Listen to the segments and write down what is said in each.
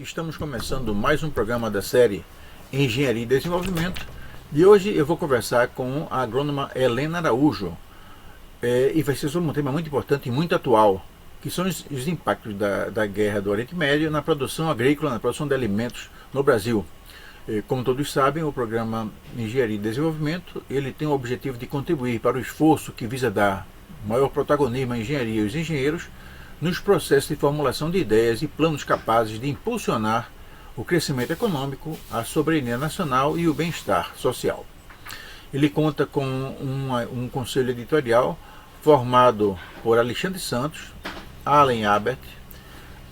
estamos começando mais um programa da série Engenharia e Desenvolvimento e hoje eu vou conversar com a agrônoma Helena Araújo e vai ser sobre um tema muito importante e muito atual, que são os impactos da guerra do Oriente Médio na produção agrícola, na produção de alimentos no Brasil. Como todos sabem, o programa Engenharia e Desenvolvimento ele tem o objetivo de contribuir para o esforço que visa dar maior protagonismo à engenharia e aos engenheiros nos processos de formulação de ideias e planos capazes de impulsionar o crescimento econômico, a soberania nacional e o bem-estar social. Ele conta com um conselho editorial formado por Alexandre Santos, Allen Abert,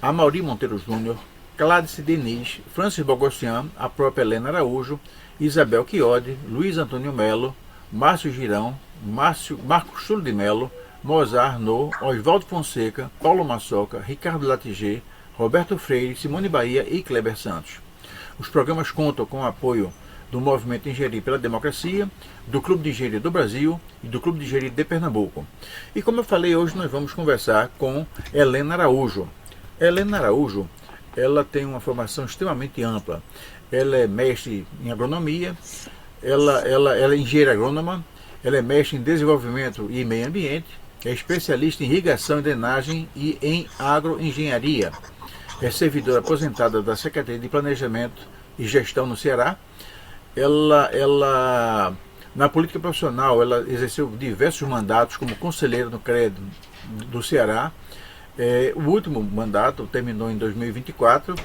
Amaury Monteiro Júnior, Cládice Diniz, Francis Bogossian, a própria Helena Araújo, Isabel Chiodi, Luiz Antônio Melo, Márcio Girão, Marcos Chulo de Melo, Mozart Arnaud, Oswaldo Fonseca, Paulo Massoca, Ricardo Latiger, Roberto Freire, Simone Bahia e Kleber Santos. Os programas contam com o apoio do Movimento Engenharia pela Democracia, do Clube de Engenharia do Brasil e do Clube de Engenharia de Pernambuco. E como eu falei, hoje nós vamos conversar com Helena Araújo. Helena Araújo, ela tem uma formação extremamente ampla. Ela é mestre em agronomia, ela é engenheira agrônoma, ela é mestre em desenvolvimento e meio ambiente, é especialista em irrigação e drenagem e em agroengenharia. É servidora aposentada da Secretaria de Planejamento e Gestão no Ceará. Ela na política profissional, ela exerceu diversos mandatos como conselheira no CREA do Ceará. O último mandato terminou em 2024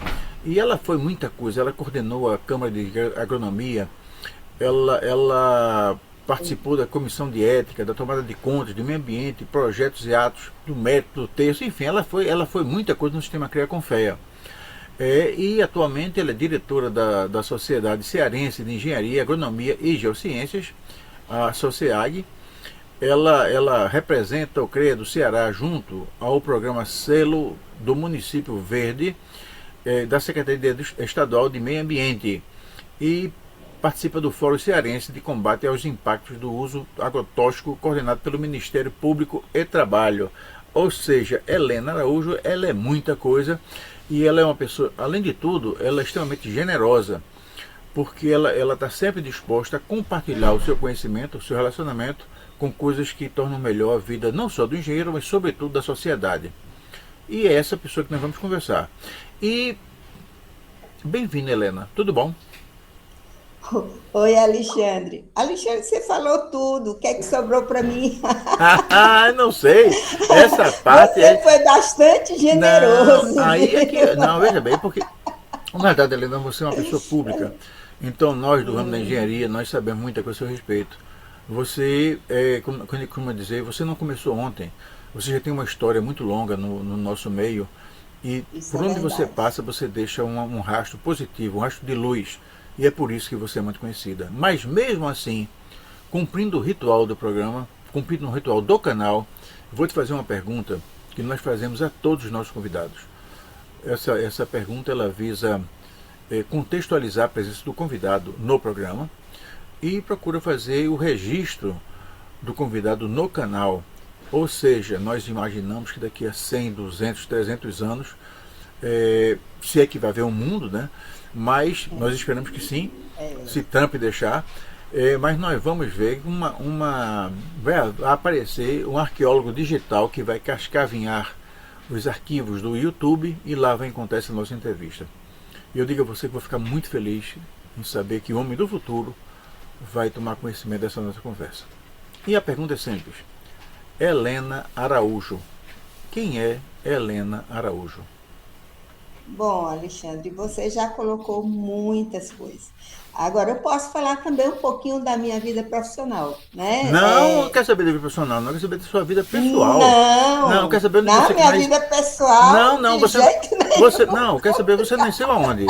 e ela foi muita coisa. Ela coordenou a Câmara de Agronomia, ela participou da comissão de ética, da tomada de contas, do meio ambiente, projetos e atos, do método, do texto, enfim, ela foi muita coisa no sistema CREA Confea. E atualmente ela é diretora da Sociedade Cearense de Engenharia, Agronomia e Geociências, a SOCEAG. Ela representa o CREA do Ceará junto ao programa Selo do Município Verde da Secretaria Estadual de Meio Ambiente e participa do Fórum Cearense de Combate aos Impactos do Uso Agrotóxico, coordenado pelo Ministério Público e Trabalho. Ou seja, Helena Araújo, ela é muita coisa e ela é uma pessoa, além de tudo, ela é extremamente generosa, porque ela está sempre disposta a compartilhar o seu conhecimento, o seu relacionamento com coisas que tornam melhor a vida não só do engenheiro, mas sobretudo da sociedade. E é essa pessoa que nós vamos conversar. E bem-vinda, Helena, tudo bom? Oi, Alexandre. Alexandre, você falou tudo. O que é que sobrou para mim? Não sei. Essa parte Você foi bastante generoso. Não, aí é que. Viu? Não, veja bem, porque. Na verdade, Helena, você é uma pessoa pública. Então, nós do ramo da engenharia, nós sabemos muita coisa a seu respeito. Você, como eu dizer, você não começou ontem. Você já tem uma história muito longa no nosso meio. E Isso por é onde você verdade. passa, você deixa um rastro positivo, um rastro de luz. E é por isso que você é muito conhecida. Mas mesmo assim, cumprindo o ritual do programa, cumprindo o ritual do canal, vou te fazer uma pergunta que nós fazemos a todos os nossos convidados. Essa pergunta ela visa contextualizar a presença do convidado no programa e procura fazer o registro do convidado no canal. Ou seja, nós imaginamos que daqui a 100, 200, 300 anos, se é que vai haver um mundo, né? Mas nós esperamos que sim, se Trump deixar. Mas nós vamos ver vai aparecer um arqueólogo digital que vai cascavinhar os arquivos do YouTube e lá vai encontrar essa nossa entrevista. E eu digo a você que vou ficar muito feliz em saber que o homem do futuro vai tomar conhecimento dessa nossa conversa. E a pergunta é simples. Helena Araújo. Quem é Helena Araújo? Bom, Alexandre, você já colocou muitas coisas. Agora, eu posso falar também um pouquinho da minha vida profissional, né? Não, eu quero saber da vida profissional, não quero saber da sua vida pessoal. Não, eu quero Não, saber onde na você minha nasceu. vida Não, pessoal, não, de jeito nenhum. não, eu quero saber você nasceu aonde?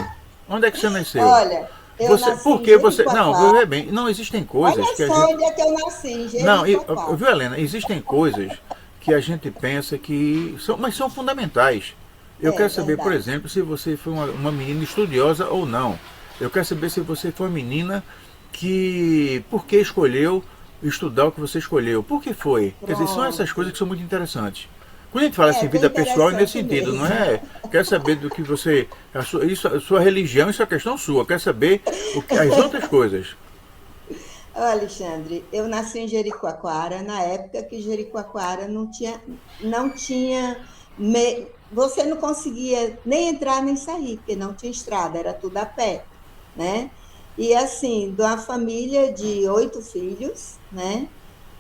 Onde é que você nasceu? Olha, eu nasci Por em que você, não, Jericoacoara. veja bem, não existem coisas Olha que a só gente, onde é que eu nasci, em não, Jericoacoara. viu, Helena, existem coisas que a gente pensa que são, mas são fundamentais. Eu É quero saber, por verdade. exemplo, se você foi uma menina estudiosa ou não. Eu quero saber se você foi uma menina por que escolheu estudar o que você escolheu. Por que foi? Quer dizer, são essas coisas Pronto. que são muito interessantes. Quando a gente fala assim, Bem vida pessoal, é nesse interessante sentido, não mesmo. é? Quer saber do que você. A sua religião, isso é questão sua. Quer saber as outras coisas. Ô, Alexandre, eu nasci em Jericoacoara, na época que Jericoacoara não tinha você não conseguia nem entrar nem sair, porque não tinha estrada, era tudo a pé, né? E assim, de uma família de 8 filhos, né?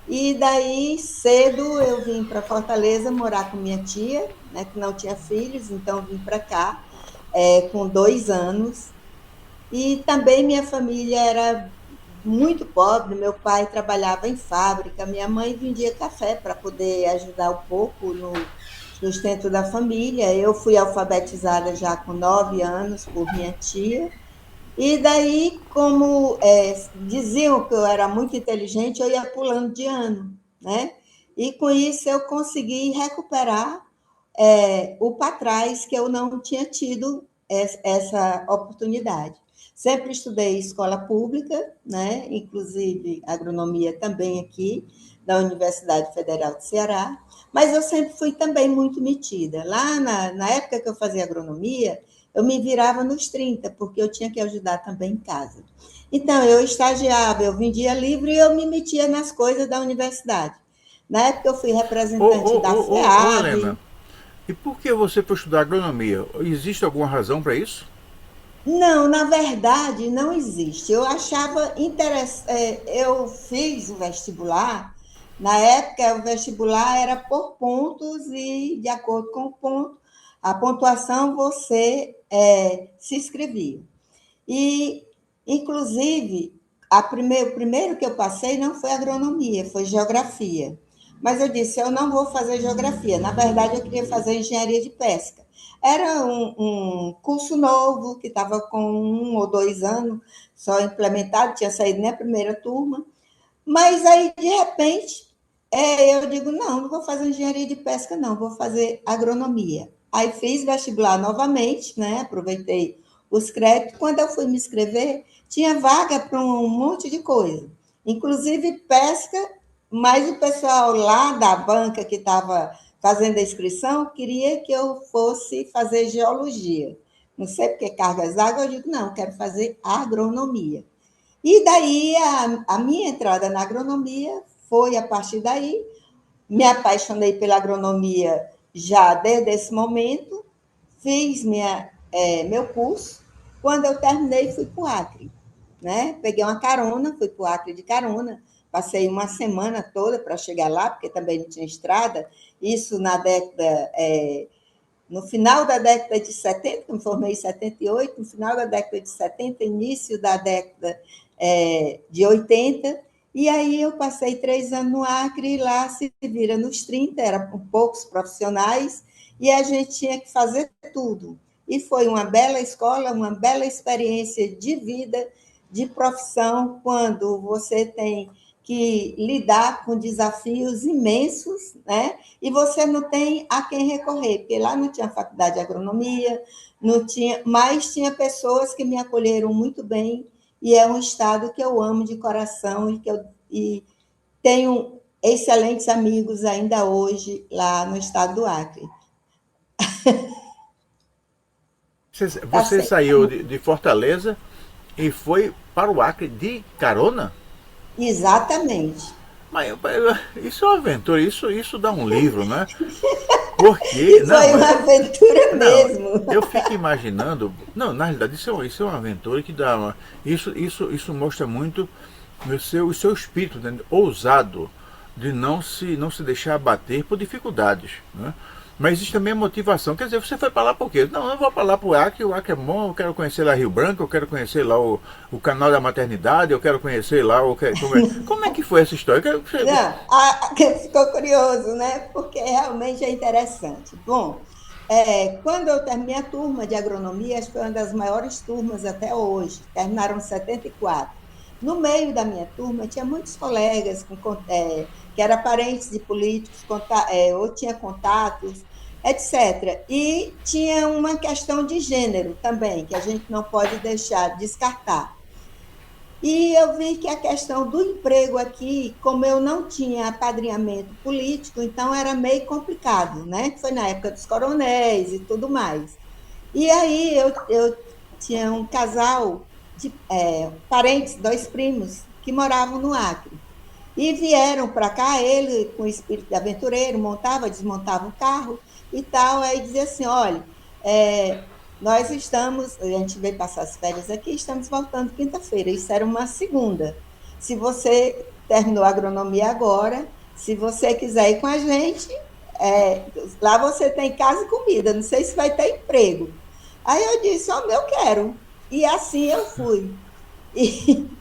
E daí, cedo, eu vim para Fortaleza morar com minha tia, né, que não tinha filhos, então vim para cá, com 2 anos. E também minha família era muito pobre, meu pai trabalhava em fábrica, minha mãe vendia café para poder ajudar um pouco no sustento da família. Eu fui alfabetizada já com 9 anos por minha tia. E daí, como diziam que eu era muito inteligente, eu ia pulando de ano, né? E com isso eu consegui recuperar o para trás que eu não tinha tido essa oportunidade. Sempre estudei escola pública, né? Inclusive agronomia também aqui, da Universidade Federal do Ceará, mas eu sempre fui também muito metida. Lá na época que eu fazia agronomia, eu me virava nos 30, porque eu tinha que ajudar também em casa. Então, eu estagiava, eu vendia livro e eu me metia nas coisas da universidade. Na época, eu fui representante da Ô, Helena, FEAB. e por que você foi estudar agronomia? Existe alguma razão para isso? Não, na verdade, não existe. Eu achava interessante. Eu fiz o vestibular. Na época, o vestibular era por pontos e, de acordo com o ponto, a pontuação, você se inscrevia. E, inclusive, o primeiro que eu passei não foi agronomia, foi geografia. Mas eu disse, eu não vou fazer geografia. Na verdade, eu queria fazer engenharia de pesca. Era um curso novo, que estava com 1 ou 2 anos só implementado, tinha saído nem a primeira turma. Mas aí, de repente, eu digo, não, não vou fazer engenharia de pesca, não, vou fazer agronomia. Aí fiz vestibular novamente, né? Aproveitei os créditos. Quando eu fui me inscrever, tinha vaga para um monte de coisa, inclusive pesca, mas o pessoal lá da banca que estava fazendo a inscrição queria que eu fosse fazer geologia. Não sei porque cargas d'água, eu digo, não, quero fazer agronomia. E daí a minha entrada na agronomia foi a partir daí. Me apaixonei pela agronomia já desde esse momento, fiz meu curso. Quando eu terminei, fui para o Acre. Né? Peguei uma carona, fui para o Acre de carona, passei uma semana toda para chegar lá, porque também não tinha estrada. Isso no final da década de 70, eu me formei em 78, no final da década de 70, início da década de 80, e aí eu passei 3 anos no Acre, e lá se vira nos 30, eram poucos profissionais, e a gente tinha que fazer tudo. E foi uma bela escola, uma bela experiência de vida, de profissão, quando você tem que lidar com desafios imensos, né? E você não tem a quem recorrer, porque lá não tinha faculdade de agronomia, não tinha, mas tinha pessoas que me acolheram muito bem, e é um estado que eu amo de coração e tenho excelentes amigos ainda hoje lá no estado do Acre. Tá Você saiu certo? de Fortaleza e foi para o Acre de carona? Exatamente. Mas isso é uma aventura, isso dá um livro, né? Porque, E não, foi uma aventura não, mesmo. eu fico imaginando, não, na realidade isso é uma aventura que dá isso mostra muito o seu espírito, né, ousado de não se deixar abater por dificuldades, né? Mas existe também a motivação. Quer dizer, você foi para lá por quê? Não, eu vou para lá para o Acre é bom, eu quero conhecer lá Rio Branco, eu quero conhecer lá o canal da maternidade, eu quero conhecer lá como é que foi essa história? Não, ficou curioso, né? Porque realmente é interessante. Bom, quando eu terminei a turma de agronomia, acho que foi uma das maiores turmas até hoje, terminaram 74. No meio da minha turma, tinha muitos colegas que eram parentes de políticos, ou tinha contatos, etc. E tinha uma questão de gênero também, que a gente não pode deixar descartar. E eu vi que a questão do emprego aqui, como eu não tinha apadrinhamento político, então era meio complicado, né? Foi na época dos coronéis e tudo mais. E aí eu tinha um casal de parentes, dois primos, que moravam no Acre. E vieram para cá, ele com o espírito de aventureiro, montava, desmontava o carro e tal. Aí dizia assim: olha, nós estamos, a gente veio passar as férias aqui, estamos voltando quinta-feira. Isso era uma segunda. Se você terminou a agronomia agora, se você quiser ir com a gente, lá você tem casa e comida, não sei se vai ter emprego. Aí eu disse: oh, eu quero. E assim eu fui. E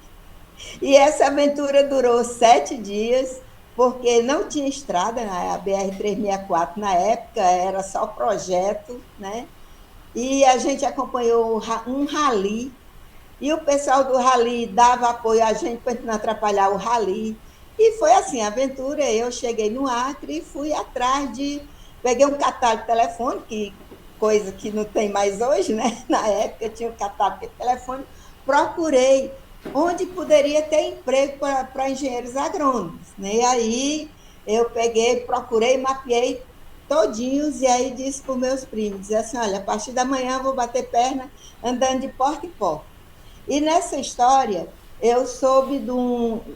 e essa aventura durou 7 dias, porque não tinha estrada, né? A BR-364 na época era só projeto, né? E a gente acompanhou um rally, e o pessoal do rally dava apoio a gente para não atrapalhar o rally. E foi assim, a aventura. Eu cheguei no Acre e fui atrás de. Peguei um catálogo de telefone, que coisa que não tem mais hoje, né? Na época tinha um catálogo de telefone, procurei onde poderia ter emprego para engenheiros agrônomos. Né? E aí eu peguei, procurei, mapeei todinhos, e aí disse para os meus primos, disse assim: olha, a partir da manhã eu vou bater perna andando de porta em porta. E nessa história, eu soube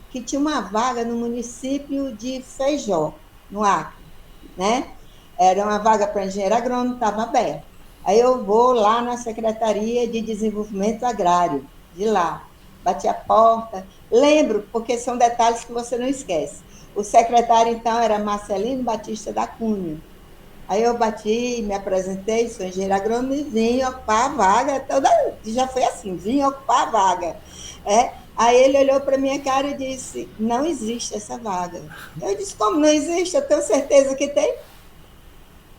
que tinha uma vaga no município de Feijó, no Acre, né? Era uma vaga para engenheiro agrônomo, estava aberta. Aí eu vou lá na Secretaria de Desenvolvimento Agrário, de lá, bati a porta, lembro, porque são detalhes que você não esquece. O secretário, então, era Marcelino Batista da Cunha. Aí eu bati, me apresentei, sou engenheiro agrônomo e vim ocupar a vaga, já foi assim, vim ocupar a vaga. Aí ele olhou para minha cara e disse: não existe essa vaga. Eu disse: como não existe? Eu tenho certeza que tem.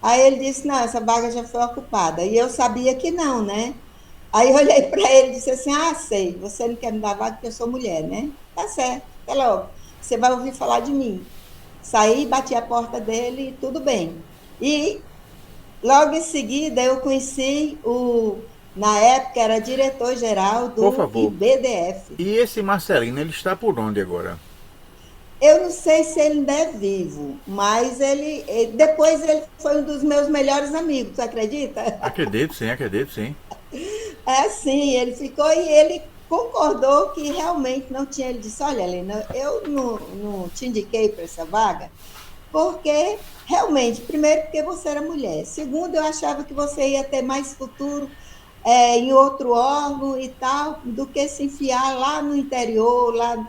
Aí ele disse: não, essa vaga já foi ocupada. E eu sabia que não, né? Aí eu olhei para ele e disse assim: ah, sei, você não quer me dar vaga porque eu sou mulher, né? Tá certo, até logo. Você vai ouvir falar de mim. Saí, bati a porta dele e tudo bem. E logo em seguida, eu conheci na época, era diretor-geral Por do favor. IBDF. E esse Marcelino, ele está por onde agora? Eu não sei se ele ainda é vivo, mas depois ele foi um dos meus melhores amigos, tu acredita? Acredito sim, acredito sim. É assim, ele ficou e ele concordou que realmente não tinha. Ele disse: olha, Helena, eu não te indiquei para essa vaga, porque realmente, primeiro, porque você era mulher. Segundo, eu achava que você ia ter mais futuro em outro órgão e tal, do que se enfiar lá no interior, lá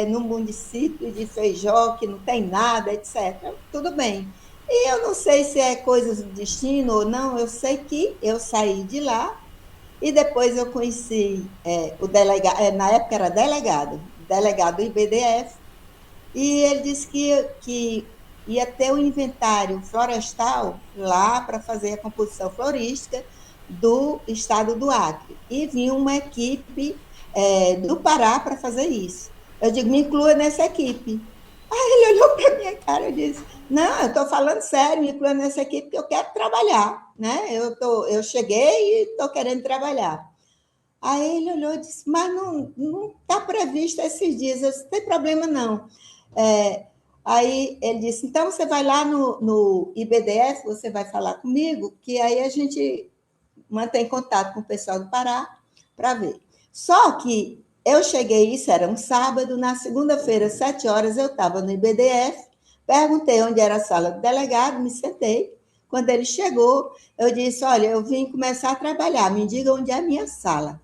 no município de Feijó, que não tem nada, etc. Tudo bem. E eu não sei se é coisas do destino ou não, eu sei que eu saí de lá e depois eu conheci o delegado, na época era delegado do IBDF, e ele disse que ia ter um inventário florestal lá para fazer a composição florística do estado do Acre. E vinha uma equipe do Pará para fazer isso. Eu digo: me inclua nessa equipe. Aí ele olhou para minha cara e disse: não, eu estou falando sério, me inclua nessa equipe porque eu quero trabalhar. Né? Eu cheguei e estou querendo trabalhar. Aí ele olhou e disse: mas não está previsto esses dias. Eu disse: não tem problema não. É, Aí ele disse: então você vai lá no IBDF, você vai falar comigo, que aí a gente mantém contato com o pessoal do Pará para ver. Só que eu cheguei, isso era um sábado, na segunda-feira, 7 horas, eu estava no IBDF, perguntei onde era a sala do delegado, me sentei. Quando ele chegou, eu disse: olha, eu vim começar a trabalhar, me diga onde é a minha sala.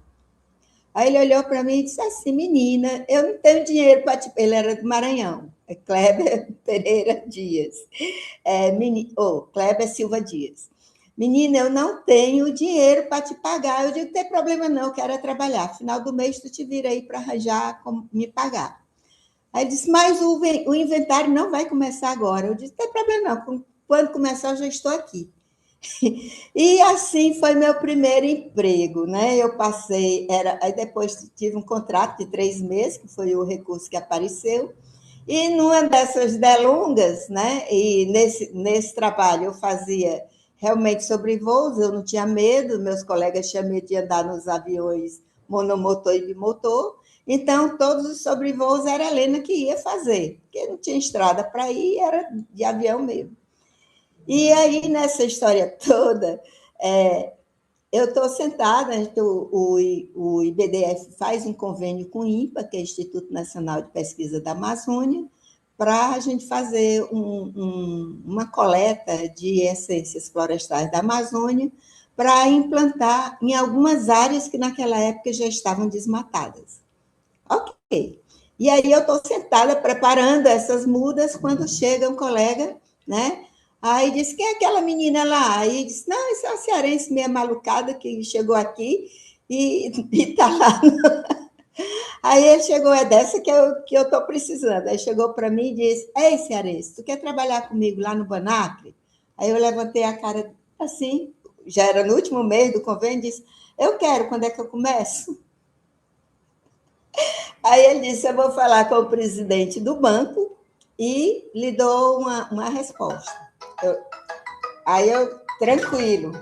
Aí ele olhou para mim e disse assim: menina, eu não tenho dinheiro para te. Ele era do Maranhão, é Kleber Pereira Dias, Kleber Silva Dias. Menina, eu não tenho dinheiro para te pagar. Eu digo: não tem problema não, eu quero é trabalhar. Final do mês tu te vira aí para arranjar como me pagar. Aí ele disse: mas o inventário não vai começar agora. Eu disse: não tem problema não, quando começar eu já estou aqui. E assim foi meu primeiro emprego, né? Eu passei, aí depois tive um contrato de 3 meses, que foi o recurso que apareceu, e numa dessas delongas, né? E nesse trabalho eu fazia realmente sobre voos, eu não tinha medo, meus colegas tinham medo de andar nos aviões monomotor e bimotor, Então, todos os sobrevoos era a Helena que ia fazer, porque não tinha estrada para ir, era de avião mesmo. E aí, nessa história toda, eu estou sentada, o IBDF faz um convênio com o INPA, que é o Instituto Nacional de Pesquisa da Amazônia, para a gente fazer uma coleta de essências florestais da Amazônia para implantar em algumas áreas que naquela época já estavam desmatadas. Ok. E aí eu estou sentada preparando essas mudas quando chega um colega, né? Aí disse, quem é aquela menina lá? Aí disse, não, essa é uma cearense meio malucada que chegou aqui e está lá. Aí ele chegou, é dessa que eu estou precisando. Aí chegou para mim e disse, ei, cearense, tu quer trabalhar comigo lá no Banacre? Aí eu levantei a cara assim, já era no último mês do convênio, e disse, eu quero, quando é que eu começo? Aí ele disse, eu vou falar com o presidente do banco e lhe dou uma resposta. Aí eu, tranquilo.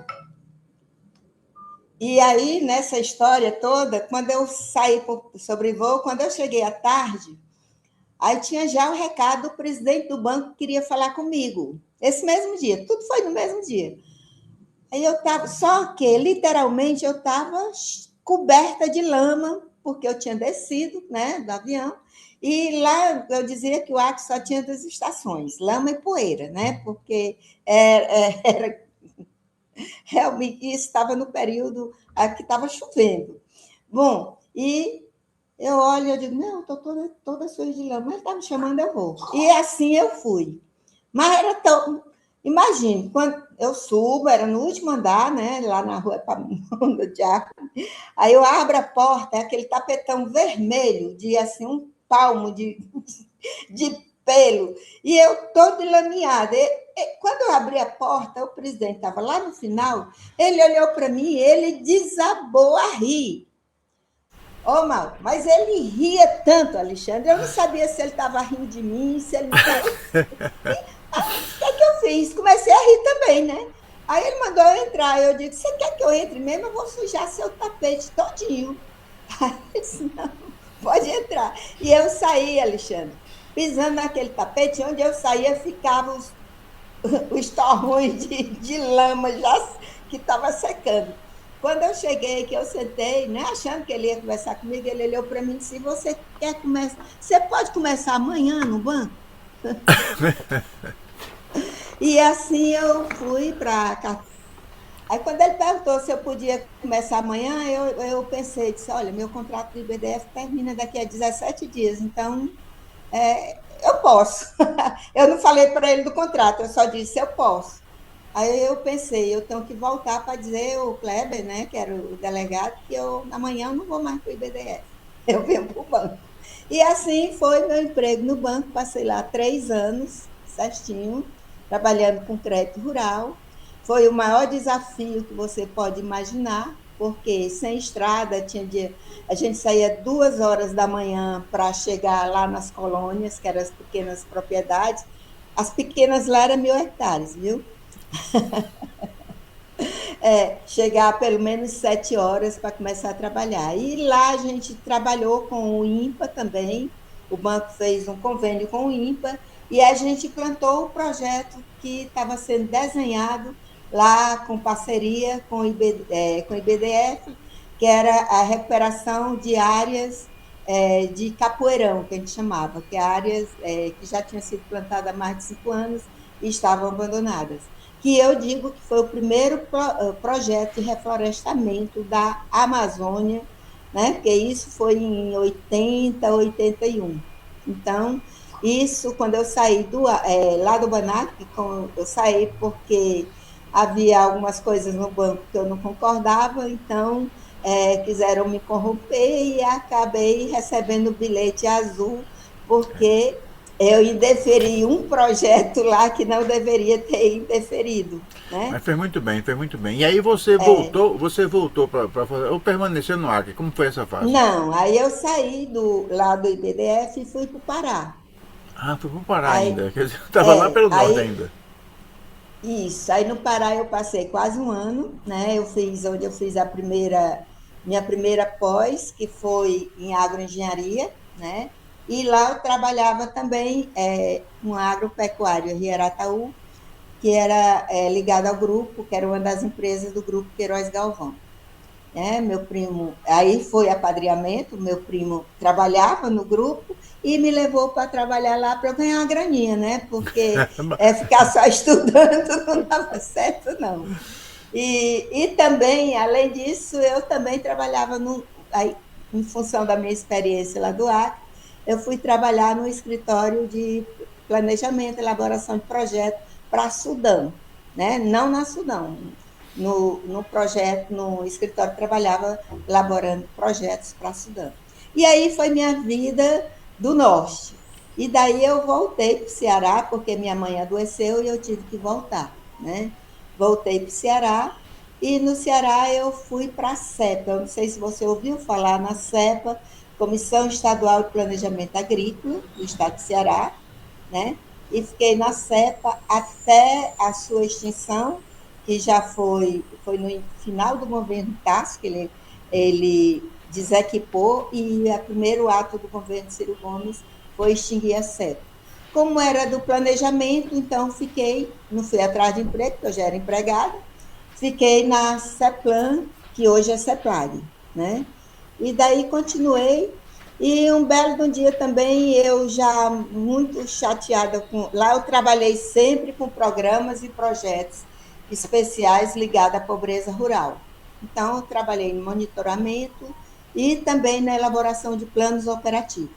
E aí, nessa história toda, quando eu saí por sobrevoo, quando eu cheguei à tarde, aí tinha já o recado do presidente do banco que queria falar comigo. Esse mesmo dia, tudo foi no mesmo dia. Aí eu estava, só que literalmente eu estava coberta de lama, porque eu tinha descido, né, do avião, e lá eu dizia que o Acre só tinha 2 estações, lama e poeira, né, porque era realmente estava no período que estava chovendo. Bom, e eu olho e eu digo, não, estou toda suja de lama, mas ele está me chamando, eu vou. E assim eu fui. Mas era tão. Imagine, quando eu subo, era no último andar, né? Lá na rua Epaminondas de Acre. Aí eu abro a porta, é aquele tapetão vermelho, de assim, um palmo de pelo. E eu toda lameada. Quando eu abri a porta, o presidente estava lá no final, ele olhou para mim e ele desabou a rir. Ô, Mal, mas ele ria tanto, Alexandre. Eu não sabia se ele estava rindo de mim, se ele não estava. O que é que eu fiz? Comecei a rir também, né? Aí ele mandou eu entrar. Eu disse, você quer que eu entre mesmo? Eu vou sujar seu tapete todinho. Aí ele disse, não, pode entrar. E eu saí, Alexandre, pisando naquele tapete, onde eu saía ficavam os torrões de lama já que estava secando. Quando eu cheguei, que eu sentei, né, achando que ele ia conversar comigo, ele olhou para mim e disse, você quer começar? Você pode começar amanhã no banco? E assim eu fui para cá. Aí quando ele perguntou se eu podia começar amanhã, eu pensei, disse, olha, meu contrato do IBDF termina daqui a 17 dias, então eu posso. Eu não falei para ele do contrato, eu só disse, eu posso. Aí eu pensei, eu tenho que voltar para dizer o Kleber, né, que era o delegado, que amanhã eu não vou mais para o IBDF, eu venho para o banco. E assim foi meu emprego no banco, passei lá 3 anos, certinho, trabalhando com crédito rural. Foi o maior desafio que você pode imaginar, porque sem estrada, a gente saía 2 horas da manhã para chegar lá nas colônias, que eram as pequenas propriedades. As pequenas lá eram 1.000 hectares, viu? Chegar pelo menos 7 horas para começar a trabalhar. E lá a gente trabalhou com o INPA também, o banco fez um convênio com o INPA, e a gente plantou o projeto que estava sendo desenhado lá com parceria com com o IBDF, que era a recuperação de áreas de capoeirão, que a gente chamava, que áreas que já tinham sido plantadas há mais de 5 anos e estavam abandonadas, que eu digo que foi o primeiro projeto de reflorestamento da Amazônia, né? Porque isso foi em 80, 81. Então, isso, quando eu saí lá do Banac, eu saí porque havia algumas coisas no banco que eu não concordava, então quiseram me corromper e acabei recebendo o bilhete azul, porque eu indeferi um projeto lá que não deveria ter indeferido, né? Mas fez muito bem, fez muito bem. E aí você voltou para fazer, ou permaneceu no Acre, como foi essa fase? Não, aí eu saí lá do IBDF e fui para o Pará. Ah, foi para Pará Aí, ainda, quer dizer, estava lá pelo norte aí ainda. isso, aí no Pará eu passei quase um ano, né? Onde eu fiz a primeira minha primeira pós, que foi em agroengenharia, né? E lá eu trabalhava também com agropecuário em Hierataú, que era ligado ao grupo, que era uma das empresas do grupo Queiroz Galvão. Meu primo, aí foi apadrinhamento, meu primo trabalhava no grupo e me levou para trabalhar lá para eu ganhar uma graninha, né? Porque ficar só estudando não dava certo, não. E também, além disso, eu também trabalhava aí, em função da minha experiência lá do Acre, eu fui trabalhar no escritório de planejamento e elaboração de projetos para a Sudão, né? Não na Sudão, no projeto, no escritório trabalhava elaborando projetos para a Sudão. E aí foi minha vida do norte. E daí eu voltei para o Ceará, porque minha mãe adoeceu e eu tive que voltar, né? Voltei para o Ceará e no Ceará eu fui para a CEPA. Eu não sei se você ouviu falar na CEPA, Comissão Estadual de Planejamento Agrícola do Estado do Ceará, né? E fiquei na CEPA até a sua extinção, que já foi no final do governo Tasso, que ele desequipou, e o primeiro ato do governo Ciro Gomes foi extinguir a CEPA. Como era do planejamento, então não fui atrás de emprego, porque eu já era empregada, fiquei na CEPLAN, que hoje é CEPLAG, né? E daí continuei, e um belo dia também, eu já muito chateada com... Lá eu trabalhei sempre com programas e projetos especiais ligados à pobreza rural. Então, eu trabalhei em monitoramento e também na elaboração de planos operativos.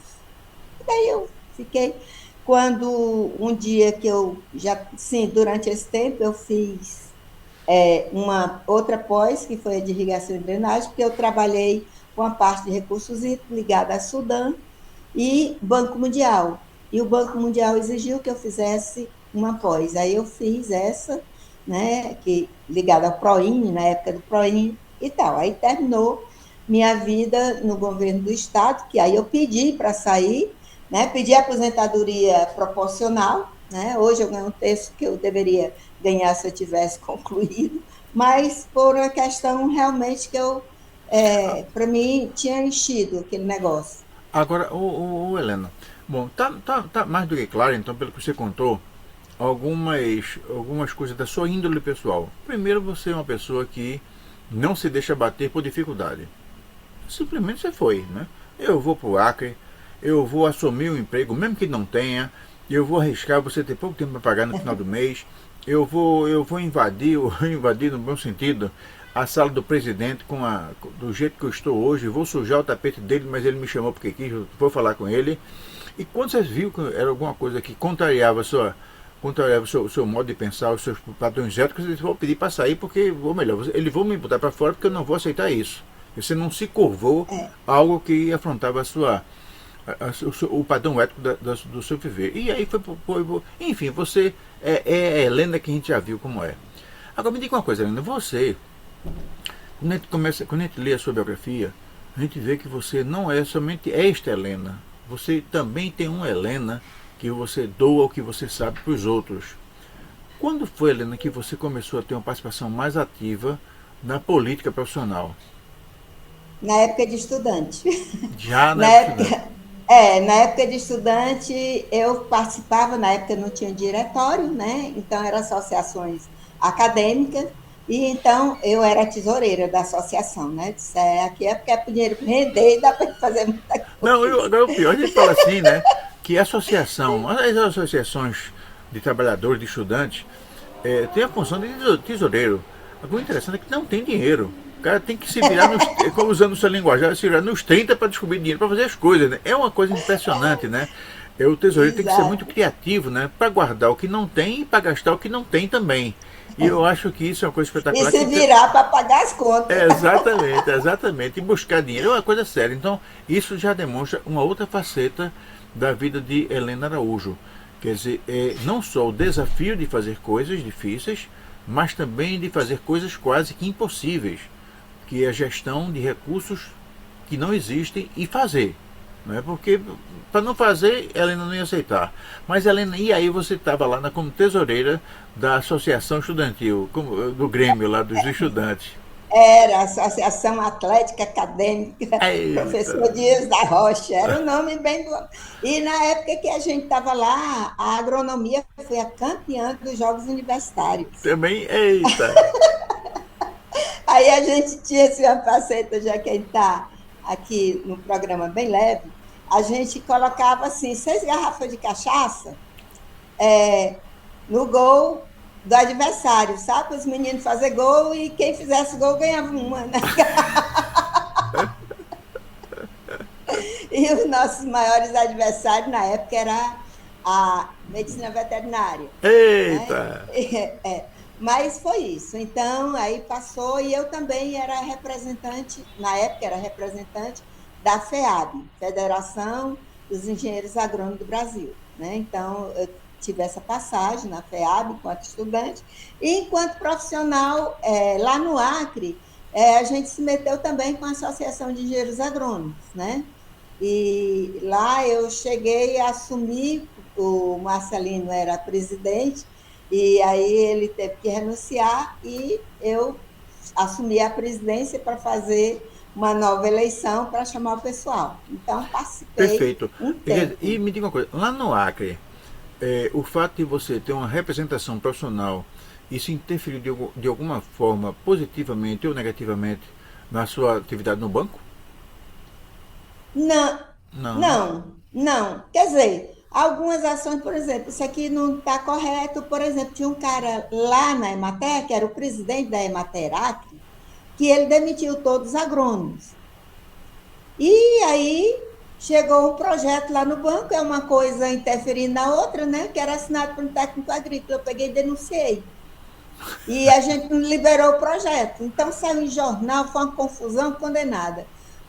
E daí eu fiquei... Quando um dia que eu já... Sim, durante esse tempo eu fiz uma outra pós, que foi a de irrigação e drenagem, porque eu trabalhei com a parte de recursos hídricos ligada a Sudão e Banco Mundial. E o Banco Mundial exigiu que eu fizesse uma pós. Aí eu fiz essa, né, ligada ao PROIN, na época do PROIN e tal. Aí terminou minha vida no governo do Estado, que aí eu pedi para sair, né, pedi aposentadoria proporcional, né, hoje eu ganho um terço que eu deveria ganhar se eu tivesse concluído, mas por uma questão realmente que para mim, tinha enchido aquele negócio. Agora, Helena, bom, tá mais do que claro, então, pelo que você contou, algumas coisas da sua índole pessoal. Primeiro, você é uma pessoa que não se deixa bater por dificuldade. Simplesmente você foi, né? Eu vou pro Acre, eu vou assumir o emprego, mesmo que não tenha, eu vou arriscar você ter pouco tempo para pagar no final do mês, eu vou invadir no bom sentido, a sala do presidente do jeito que eu estou hoje, vou sujar o tapete dele, mas ele me chamou porque quis, vou falar com ele. E quando você viu que era alguma coisa que contrariava o seu modo de pensar, os seus padrões éticos, eles vão pedir para sair, porque, ou melhor, eles vão me botar para fora porque eu não vou aceitar isso. Você não se curvou a algo que afrontava o padrão ético do seu viver. E aí enfim, você é a Helena que a gente já viu como é. Agora me diga uma coisa, Helena, quando a gente lê a sua biografia, a gente vê que você não é somente esta Helena, você também tem uma Helena que você doa o que você sabe para os outros. Quando foi, Helena, que você começou a ter uma participação mais ativa na política profissional? Na época de estudante. Já na Na época. época, na época de estudante, eu participava, na época não tinha diretório, né? Então eram associações acadêmicas, e então eu era tesoureira da associação, né? Aqui é porque é para o dinheiro render e dá para fazer muita Não, coisa. agora o pior, a gente fala assim, né? Que as associações de trabalhadores, de estudantes, tem a função de tesoureiro. Agora o interessante é que não tem dinheiro. O cara tem que se virar, usando sua linguagem, se virar nos 30 para descobrir dinheiro para fazer as coisas, né? É uma coisa impressionante, né? O tesoureiro tem que ser muito Exato. criativo, né? Para guardar o que não tem e para gastar o que não tem também. E eu acho que isso é uma coisa E espetacular. se virar para pagar as contas. Exatamente, exatamente. E buscar dinheiro é uma coisa séria. Então, isso já demonstra uma outra faceta da vida de Helena Araújo. Quer dizer, não só o desafio de fazer coisas difíceis, mas também de fazer coisas quase que impossíveis, que é a gestão de recursos que não existem e fazer. Não é? Porque para não fazer, Helena não ia aceitar. Mas Helena, e aí você estava lá como tesoureira da Associação Estudantil, do Grêmio lá dos estudantes. Era a Associação Atlética Acadêmica Eita. Professor Dias da Rocha, era um nome bem bom. E na época que a gente estava lá, a agronomia foi a campeã dos Jogos Universitários. Também, eita. Aí a gente tinha esse uma faceta, já que a gente está aqui no programa bem leve, a gente colocava assim, 6 garrafas de cachaça no gol do adversário, sabe? Os meninos fazer gol e quem fizesse gol ganhava uma, né? E os nossos maiores adversários na época era a medicina veterinária, né? Eita. Mas foi isso. Então, aí passou e eu também era representante, na época era representante da FEAB, Federação dos Engenheiros Agrônomos do Brasil, né? Então, eu tive essa passagem na FEAB enquanto estudante e enquanto profissional lá no Acre, a gente se meteu também com a Associação de Engenheiros Agrônomos, né? E lá eu cheguei a assumir, o Marcelino era presidente, e aí ele teve que renunciar e eu assumi a presidência para fazer uma nova eleição para chamar o pessoal. Então, participei Perfeito. um tempo. E me diga uma coisa, lá no Acre, o fato de você ter uma representação profissional, isso interferiu de alguma forma, positivamente ou negativamente, na sua atividade no banco? Não, Não, né? não. Quer dizer, algumas ações, por exemplo, isso aqui não está correto. Por exemplo, tinha um cara lá na Emater, que era o presidente da Emater Acre, que ele demitiu todos os agrônomos. E aí chegou um projeto lá no banco, é uma coisa interferindo na outra, né? Que era assinado por um técnico agrícola. Eu peguei e denunciei. E a gente não liberou o projeto. Então saiu em jornal, foi uma confusão condenada.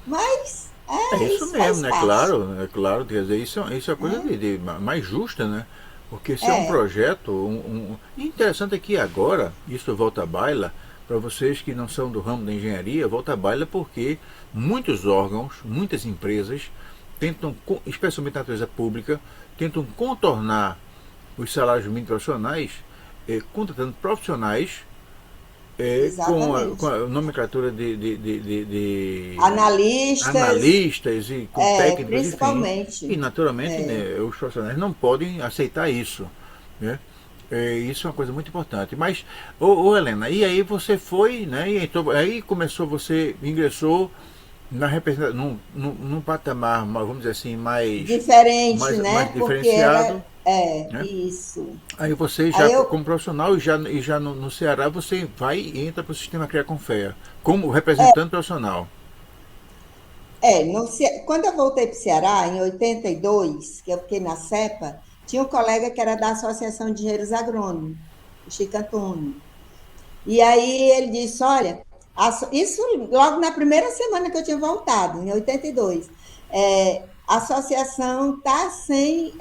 Mas É isso isso mesmo, faz né? parte. É claro, quer dizer, isso é a coisa Né? mais justa, né? Porque se é um É, projeto, E interessante é que agora, isso volta à baila, para vocês que não são do ramo da engenharia, volta à baila porque muitos órgãos, muitas empresas tentam, especialmente na natureza pública, tentam contornar os salários mínimos profissionais, contratando profissionais com exatamente. a nomenclatura de Analistas, analistas e com técnicos, enfim. E principalmente. naturalmente, né, os profissionais não podem aceitar isso. Né? Isso é uma coisa muito importante. Mas, Helena, e aí você foi, né? E então, aí começou, você ingressou num patamar, vamos dizer assim, Diferente, né? mais Porque era. diferenciado. Né? Isso. Aí você já Aí eu. como profissional e já no Ceará você vai e entra para o sistema CREA Confea como representante profissional. Quando eu voltei para o Ceará, em 82, que eu fiquei na CEPA, tinha um colega que era da Associação de Engenheiros Agrônomos, o Chico Antônio. E aí ele disse: olha, isso logo na primeira semana que eu tinha voltado, em 82. A associação está sem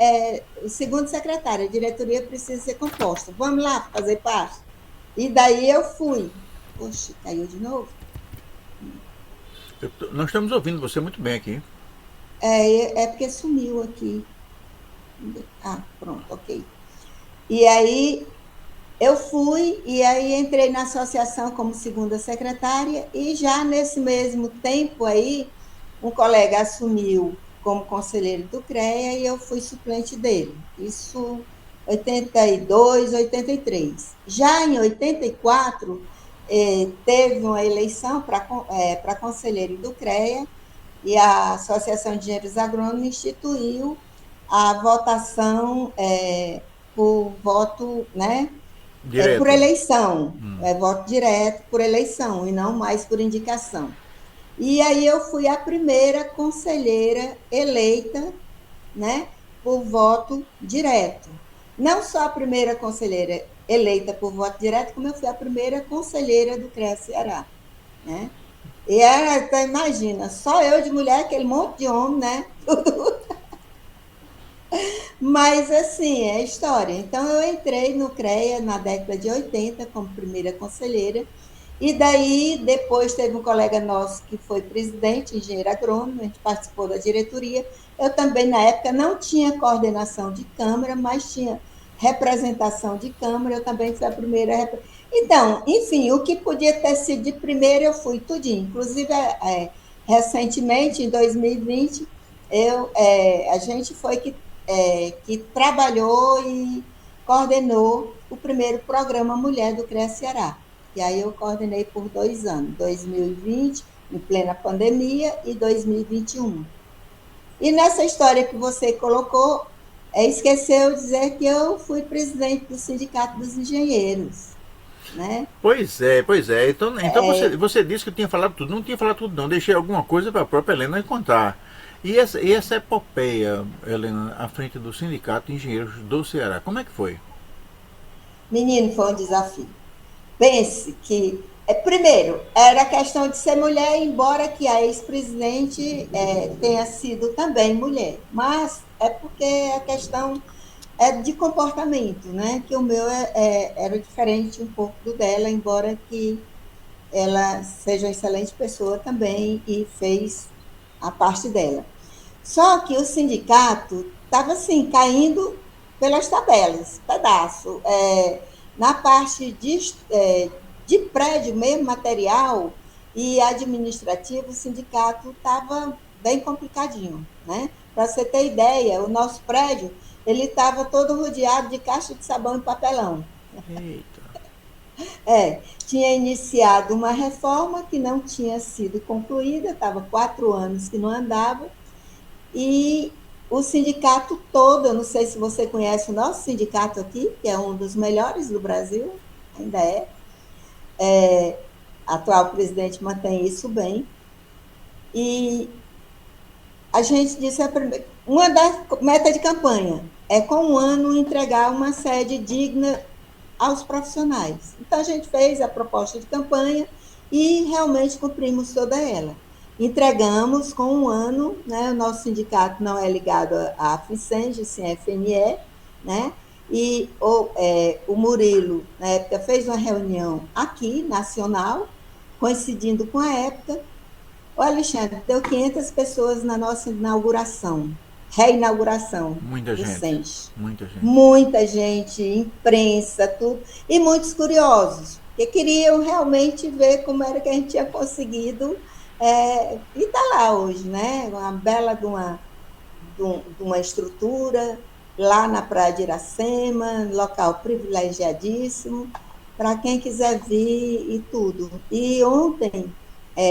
o segundo secretário, a diretoria precisa ser composta. Vamos lá fazer parte? E daí eu fui. Poxa, caiu de novo? Nós estamos ouvindo você muito bem aqui. É porque sumiu aqui. Ah, pronto, ok. E aí eu fui e aí entrei na associação como segunda secretária e já nesse mesmo tempo aí um colega assumiu como conselheiro do CREA e eu fui suplente dele. Isso 82, 83. Já em 84 teve uma eleição para conselheiro do CREA e a Associação de Engenheiros Agrônomos instituiu a votação por voto, né, por Direto. eleição, voto direto por eleição e não mais por indicação. E aí eu fui a primeira conselheira eleita, né, por voto direto. Não só a primeira conselheira eleita por voto direto, como eu fui a primeira conselheira do CREA Ceará, né? E era, então, imagina, só eu de mulher, aquele monte de homem, né? Mas, assim, é história. Então, eu entrei no CREA na década de 80 como primeira conselheira, e daí, depois, teve um colega nosso que foi presidente, engenheiro agrônomo, a gente participou da diretoria. Eu também, na época, não tinha coordenação de Câmara, mas tinha representação de Câmara. Eu também fui a primeira. Então, enfim, o que podia ter sido de primeiro, eu fui tudinho. Inclusive, recentemente, em 2020, a gente foi que trabalhou e coordenou o primeiro programa Mulher do CREA Ceará. E aí eu coordenei por 2 anos, 2020, em plena pandemia, e 2021. E nessa história que você colocou, esqueceu de dizer que eu fui presidente do Sindicato dos Engenheiros, né? Pois é. Então você disse que tinha falado tudo. Não tinha falado tudo, não. Deixei alguma coisa para a própria Helena contar. E essa epopeia, Helena, à frente do Sindicato de Engenheiros do Ceará, como é que foi? Menino, foi um desafio. Pense que, primeiro, era a questão de ser mulher, embora que a ex-presidente tenha sido também mulher, mas é porque a questão é de comportamento, né? Que o meu era diferente um pouco do dela, embora que ela seja uma excelente pessoa também e fez a parte dela. Só que o sindicato estava assim, caindo pelas tabelas, pedaço. Na parte de prédio mesmo, material e administrativo, o sindicato estava bem complicadinho. Né? Para você ter ideia, o nosso prédio ele estava todo rodeado de caixa de sabão e papelão. Eita. Tinha iniciado uma reforma que não tinha sido concluída, estava 4 anos que não andava, e o sindicato todo, eu não sei se você conhece o nosso sindicato aqui, que é um dos melhores do Brasil, ainda a atual presidente mantém isso bem, e a gente disse, uma das metas de campanha é com um ano entregar uma sede digna aos profissionais. Então a gente fez a proposta de campanha e realmente cumprimos toda ela. Entregamos com um ano, né? O nosso sindicato não é ligado à FICENG, sim à FNE, né? E o Murilo, na época, fez uma reunião aqui, nacional, coincidindo com a época. O Alexandre, deu 500 pessoas na nossa inauguração, reinauguração Muita do gente. SENS. Muita gente. Muita gente, imprensa, tudo, e muitos curiosos, que queriam realmente ver como era que a gente tinha conseguido, e está lá hoje, né? Uma bela de uma estrutura, lá na Praia de Iracema, local privilegiadíssimo, para quem quiser vir e tudo. E ontem,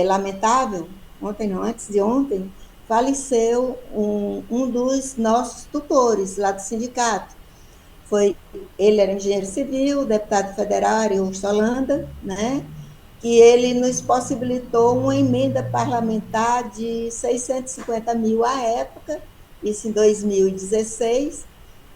lamentável, ontem não, antes de ontem, faleceu um dos nossos tutores lá do sindicato. Ele era engenheiro civil, deputado federal, Arius Holanda, né? Que ele nos possibilitou uma emenda parlamentar de 650 mil à época, isso em 2016,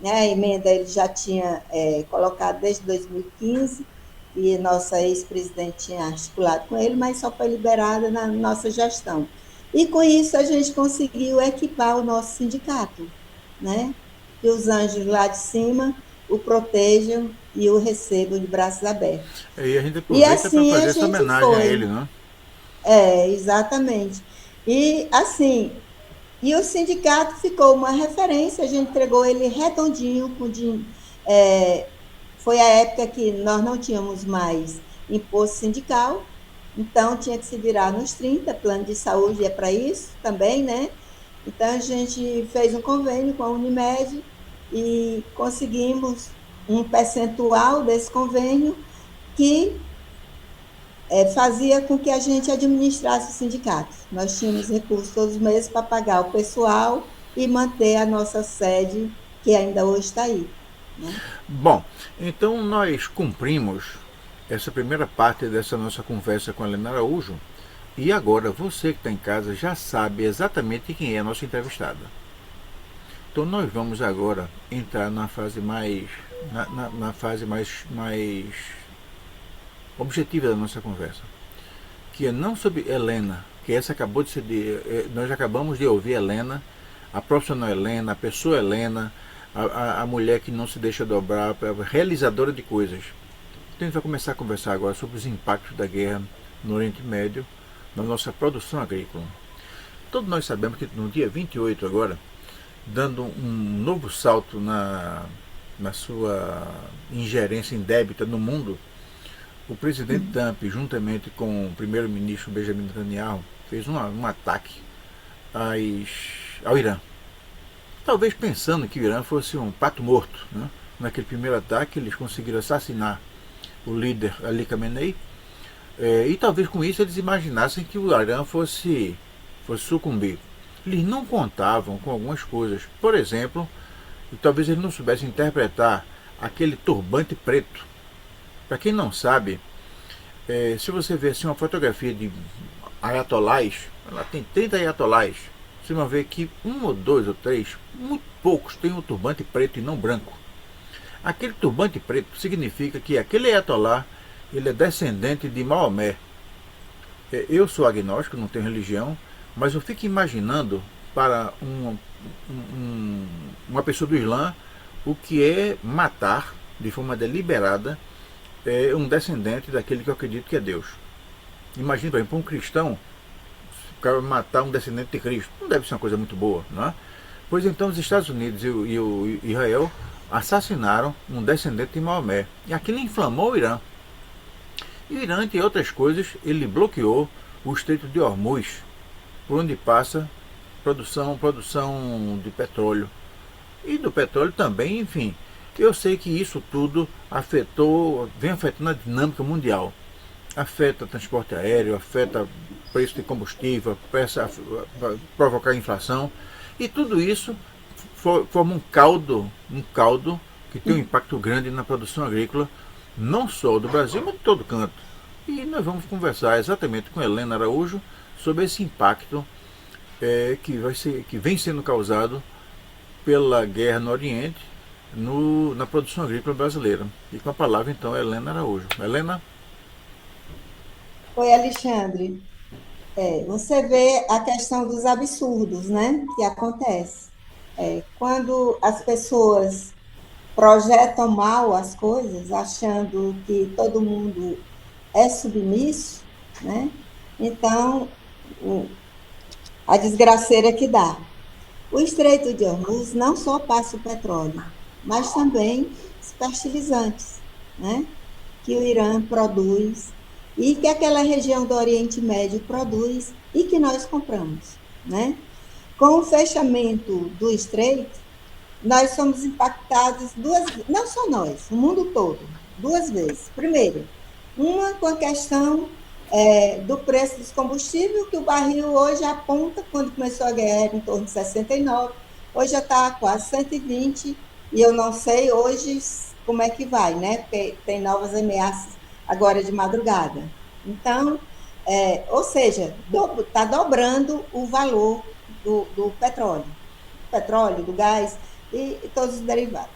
né? A emenda ele já tinha colocado desde 2015, e nossa ex-presidente tinha articulado com ele, mas só foi liberada na nossa gestão. E com isso a gente conseguiu equipar o nosso sindicato, né? Que os anjos lá de cima o protejam e o recebam de braços abertos. E a gente E aproveita para assim a fazer essa gente homenagem a ele, foi. não? Exatamente. E assim, e o sindicato ficou uma referência, a gente entregou ele redondinho, foi a época que nós não tínhamos mais imposto sindical, então tinha que se virar nos 30, plano de saúde é para isso também, né? Então a gente fez um convênio com a Unimed e conseguimos um percentual desse convênio que fazia com que a gente administrasse o sindicato. Nós tínhamos recursos todos os meses para pagar o pessoal e manter a nossa sede, que ainda hoje está aí. Né? Bom, então nós cumprimos essa primeira parte dessa nossa conversa com a Helena Araújo. E agora você que está em casa já sabe exatamente quem é a nossa entrevistada. Então nós vamos agora entrar na fase na fase mais objetiva da nossa conversa, que é não sobre Helena, que essa acabou de ser nós acabamos de ouvir Helena, a profissional Helena, a pessoa Helena, a mulher que não se deixa dobrar, a realizadora de coisas. Então a gente vai começar a conversar agora sobre os impactos da guerra no Oriente Médio na nossa produção agrícola. Todos nós sabemos que no dia 28 agora, dando um novo salto na sua ingerência indébita no mundo, o presidente Trump, juntamente com o primeiro-ministro Benjamin Netanyahu, fez um ataque ao Irã. Talvez pensando que o Irã fosse um pato morto. Né? Naquele primeiro ataque, eles conseguiram assassinar o líder Ali Khamenei, e talvez com isso eles imaginassem que o Irã fosse sucumbir. Eles não contavam com algumas coisas. Por exemplo, e talvez eles não soubessem interpretar aquele turbante preto. Para quem não sabe, se você ver assim, uma fotografia de ayatolás, ela tem 30 ayatolás, você vai ver que um ou dois ou três, muito poucos, têm um turbante preto e não branco. Aquele turbante preto significa que aquele ayatolá, ele é descendente de Maomé. Eu sou agnóstico, não tenho religião, mas eu fico imaginando para uma pessoa do Islã o que é matar de forma deliberada um descendente daquele que eu acredito que é Deus. Imagina, por exemplo, um cristão matar um descendente de Cristo. Não deve ser uma coisa muito boa, não é? Pois então os Estados Unidos e o Israel assassinaram um descendente de Maomé. E aquilo inflamou o Irã. E o Irã, entre outras coisas, ele bloqueou o Estreito de Hormuz, por onde passa produção de petróleo. E do petróleo também, enfim. Eu sei que isso tudo vem afetando a dinâmica mundial. Afeta transporte aéreo, afeta preço de combustível, provocar inflação. E tudo isso forma um caldo que tem um impacto grande na produção agrícola, não só do Brasil, mas de todo canto. E nós vamos conversar exatamente com Helena Araújo sobre esse impacto que vem sendo causado pela guerra no Oriente na produção agrícola brasileira. E com a palavra, então, Helena Araújo. Helena? Oi, Alexandre. Você vê a questão dos absurdos, né, que acontece. Quando as pessoas projetam mal as coisas, achando que todo mundo é submisso, né, então a desgraceira que dá. O Estreito de Hormuz não só passa o petróleo, mas também os fertilizantes, né, que o Irã produz e que aquela região do Oriente Médio produz e que nós compramos, né? Com o fechamento do estreito, nós somos impactados não só nós, o mundo todo, duas vezes. Primeiro, uma com a questão do preço dos combustíveis, que o barril hoje aponta, quando começou a guerra, em torno de 69, hoje já está quase 120, e eu não sei hoje como é que vai, né? Porque tem novas ameaças agora de madrugada. Então, ou seja, está dobrando o valor do petróleo, do gás e todos os derivados.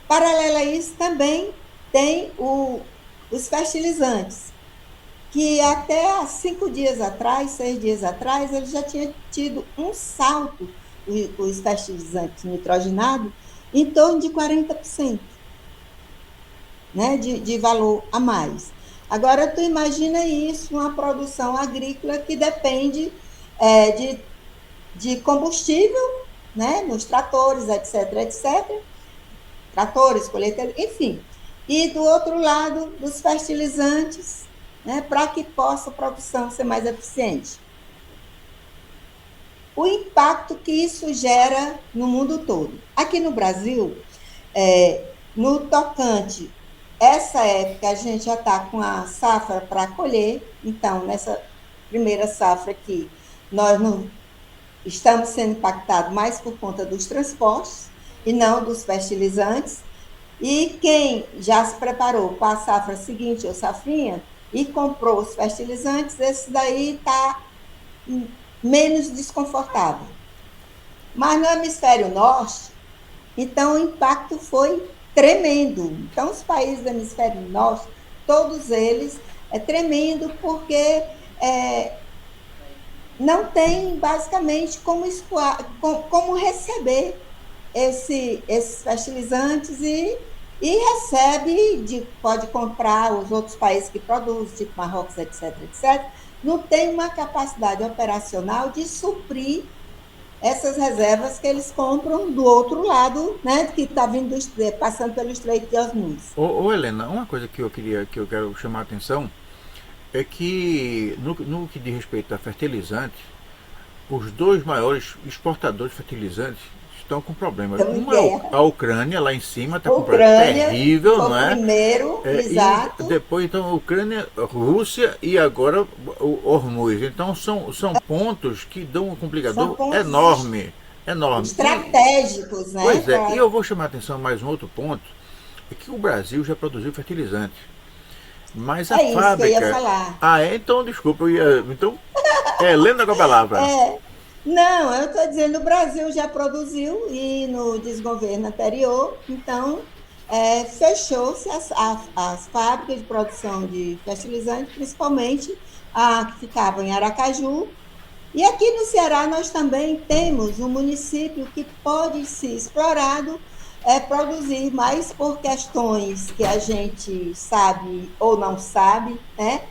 Paralelo a isso, também tem os fertilizantes, que até há 5 dias atrás, 6 dias atrás, ele já tinha tido um salto, os fertilizantes nitrogenados, em torno de 40%, né, de valor a mais. Agora, tu imagina isso, uma produção agrícola que depende de combustível, né, nos tratores, etc. Tratores, colheiteiros, enfim. E, do outro lado, dos fertilizantes, né, para que possa a produção ser mais eficiente. O impacto que isso gera no mundo todo. Aqui no Brasil, no tocante, essa época a gente já está com a safra para colher, então, nessa primeira safra aqui, nós não estamos sendo impactados mais por conta dos transportes e não dos fertilizantes. E quem já se preparou para a safra seguinte, ou safrinha, e comprou os fertilizantes, esse daí está menos desconfortável. Mas no hemisfério norte, então o impacto foi tremendo. Então os países do hemisfério norte, todos eles, é tremendo porque não tem basicamente como receber esses fertilizantes e pode comprar os outros países que produzem, tipo Marrocos, etc. Não tem uma capacidade operacional de suprir essas reservas que eles compram do outro lado, né, que está vindo passando pelo Estreito de Hormuz. Helena, uma coisa que eu quero chamar a atenção é que no que diz respeito a fertilizantes, os dois maiores exportadores de fertilizantes estão com problema. Estamos em Uma é guerra. a Ucrânia, lá em cima, está A com um problema Ucrânia terrível, foi não o é? primeiro, E exato. depois, então, a Ucrânia, Rússia e agora o Hormuz. Então, são pontos que dão um São complicador pontos enorme. Enorme. estratégicos, né? Pois é, e eu vou chamar a atenção mais um outro ponto, é que o Brasil já produziu fertilizante. Mas a É isso que eu ia fábrica. falar. Ah, é? Então, desculpa, então. É, lendo com a palavra. É, não, eu estou dizendo, o Brasil já produziu e no desgoverno anterior, então fechou-se as fábricas de produção de fertilizante, principalmente a que ficava em Aracaju. E aqui no Ceará nós também temos um município que pode ser explorado, produzir, mas por questões que a gente sabe ou não sabe, né?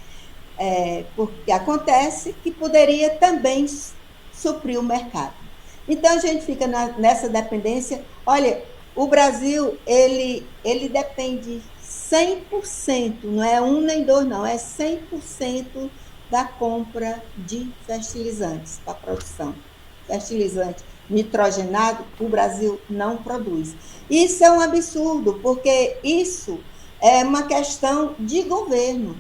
Porque acontece que poderia também suprir o mercado. Então a gente fica nessa dependência. Olha, o Brasil ele depende 100%, não é um nem dois, não, é 100% da compra de fertilizantes para a produção. Fertilizante nitrogenado, o Brasil não produz. Isso é um absurdo, porque isso é uma questão de governo,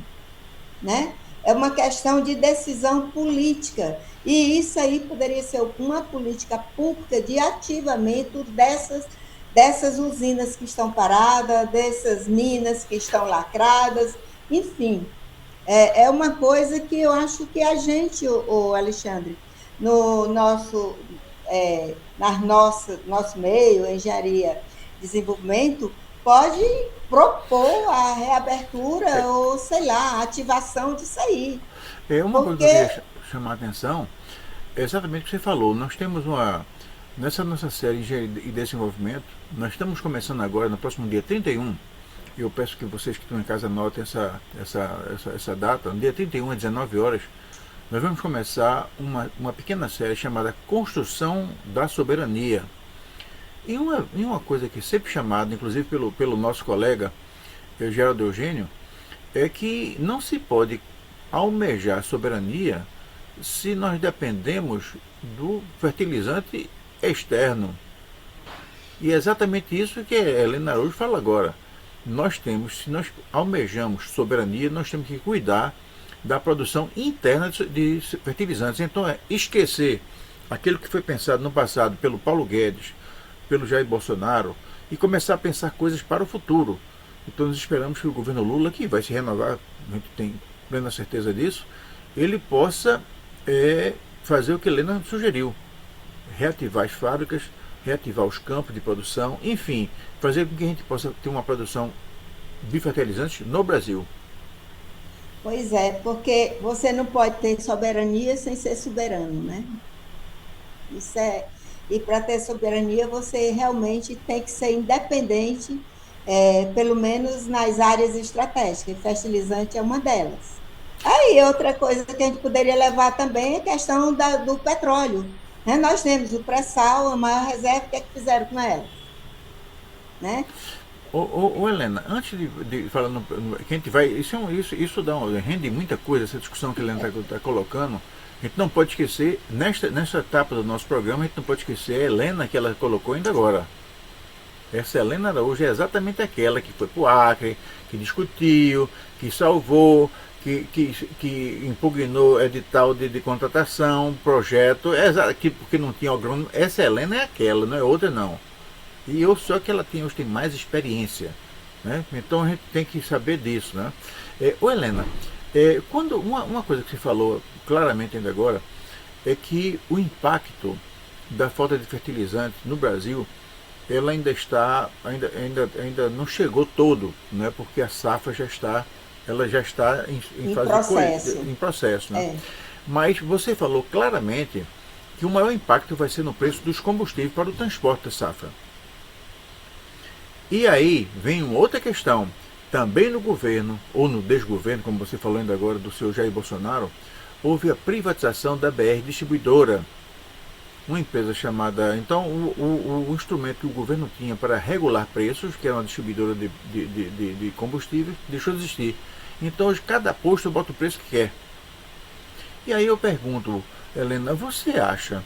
né? É uma questão de decisão política. E isso aí poderia ser uma política pública de ativamento dessas usinas que estão paradas, dessas minas que estão lacradas, enfim. É uma coisa que eu acho que a gente, o Alexandre, no nosso meio, engenharia e desenvolvimento, pode propor a reabertura ou, sei lá, a ativação disso aí. Uma coisa que eu Porque, queria chamar a atenção é exatamente o que você falou. Nós temos nessa nossa série de Engenharia e Desenvolvimento, nós estamos começando agora, no próximo dia 31. Eu peço que vocês que estão em casa anotem essa data. No dia 31, às 19 horas, nós vamos começar uma pequena série chamada Construção da Soberania. E uma coisa que é sempre chamada, inclusive pelo nosso colega Geraldo Eugênio, é que não se pode almejar soberania se nós dependemos do fertilizante externo. E é exatamente isso que a Helena Araújo fala agora. Se nós almejamos soberania, nós temos que cuidar da produção interna de fertilizantes. Então esquecer aquilo que foi pensado no passado pelo Paulo Guedes, pelo Jair Bolsonaro, e começar a pensar coisas para o futuro. Então nós esperamos que o governo Lula, que vai se renovar, a gente tem plena certeza disso, ele possa fazer o que Helena sugeriu: reativar as fábricas, reativar os campos de produção, enfim, fazer com que a gente possa ter uma produção de fertilizantes no Brasil. pois é, porque você não pode ter soberania sem ser soberano, né? Isso é. E para ter soberania, você realmente tem que ser independente, pelo menos nas áreas estratégicas. E fertilizante é uma delas. Aí, outra coisa que a gente poderia levar também é a questão do petróleo. Né? Nós temos o pré-sal, a maior reserva, o que é que fizeram com ela? Né? Helena, antes de falar que a gente vai. Isso rende muita coisa, essa discussão que a Helena está colocando. A gente não pode esquecer, nesta etapa do nosso programa, a gente não pode esquecer a Helena que ela colocou ainda agora. Essa Helena Araújo é exatamente aquela que foi para o Acre, que discutiu, que salvou, que impugnou edital de contratação, projeto, porque não tinha agrônomo. Essa Helena é aquela, não é outra não. E só que ela hoje tem mais experiência. Né? Então a gente tem que saber disso. Né? Helena, quando uma coisa que você falou claramente ainda agora é que o impacto da falta de fertilizantes no Brasil, ela ainda não chegou todo, né? Porque a safra já está em fase processo. Em processo, né? É. Mas você falou claramente que o maior impacto vai ser no preço dos combustíveis para o transporte da safra. E aí vem uma outra questão. Também no governo, ou no desgoverno, como você falou ainda agora, do seu Jair Bolsonaro, houve a privatização da BR Distribuidora. uma empresa chamada. Então, o instrumento que o governo tinha para regular preços, que era uma distribuidora de combustíveis, deixou de existir. Então, hoje, cada posto bota o preço que quer. E aí eu pergunto, Helena, você acha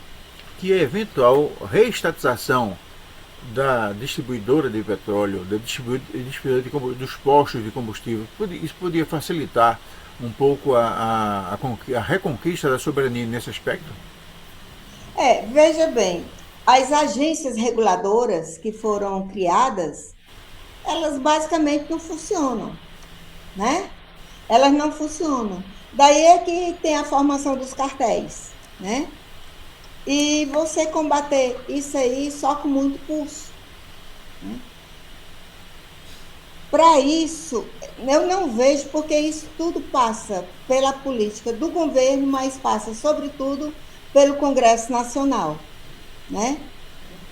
que a eventual reestatização da distribuidora de petróleo, da distribuidora dos postos de combustível, isso podia facilitar um pouco a reconquista da soberania nesse aspecto? Veja bem, as agências reguladoras que foram criadas, elas basicamente não funcionam, né? Elas não funcionam. Daí é que tem a formação dos cartéis, né? E você combater isso aí só com muito pulso, né? Para isso, eu não vejo, porque isso tudo passa pela política do governo, mas passa, sobretudo, pelo Congresso Nacional, né?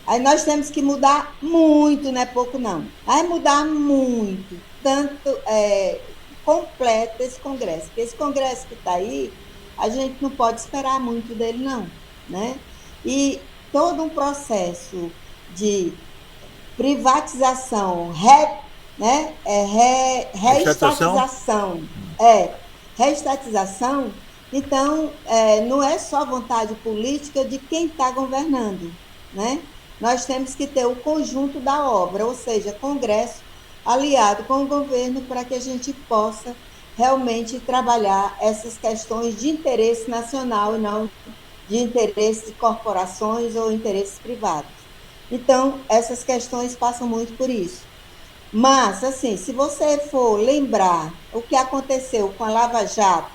Aí nós temos que mudar muito, não é pouco não. Vai mudar muito, tanto completo esse Congresso. Porque esse Congresso que está aí, a gente não pode esperar muito dele, não, né? E todo um processo de privatização, né? Estatização? Reestatização, reestatização. Então, não é só vontade política de quem está governando, né? Nós temos que ter o conjunto da obra, ou seja, Congresso aliado com o governo para que a gente possa realmente trabalhar essas questões de interesse nacional e não de interesse de corporações ou interesses privados. Então, essas questões passam muito por isso. Mas, assim, se você for lembrar o que aconteceu com a Lava Jato,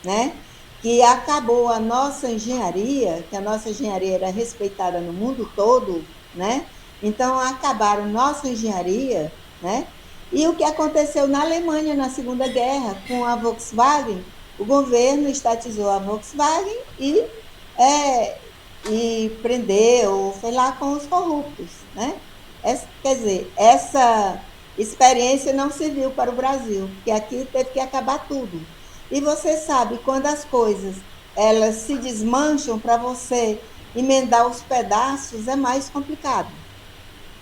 né, que acabou a nossa engenharia, que a nossa engenharia era respeitada no mundo todo, né? Então acabaram nossa engenharia, né? E o que aconteceu na Alemanha na Segunda Guerra com a Volkswagen, o governo estatizou a Volkswagen e prendeu, foi lá com os corruptos, né? Quer dizer, essa experiência não serviu para o Brasil, porque aqui teve que acabar tudo. E você sabe, quando as coisas elas se desmancham, para você emendar os pedaços é mais complicado.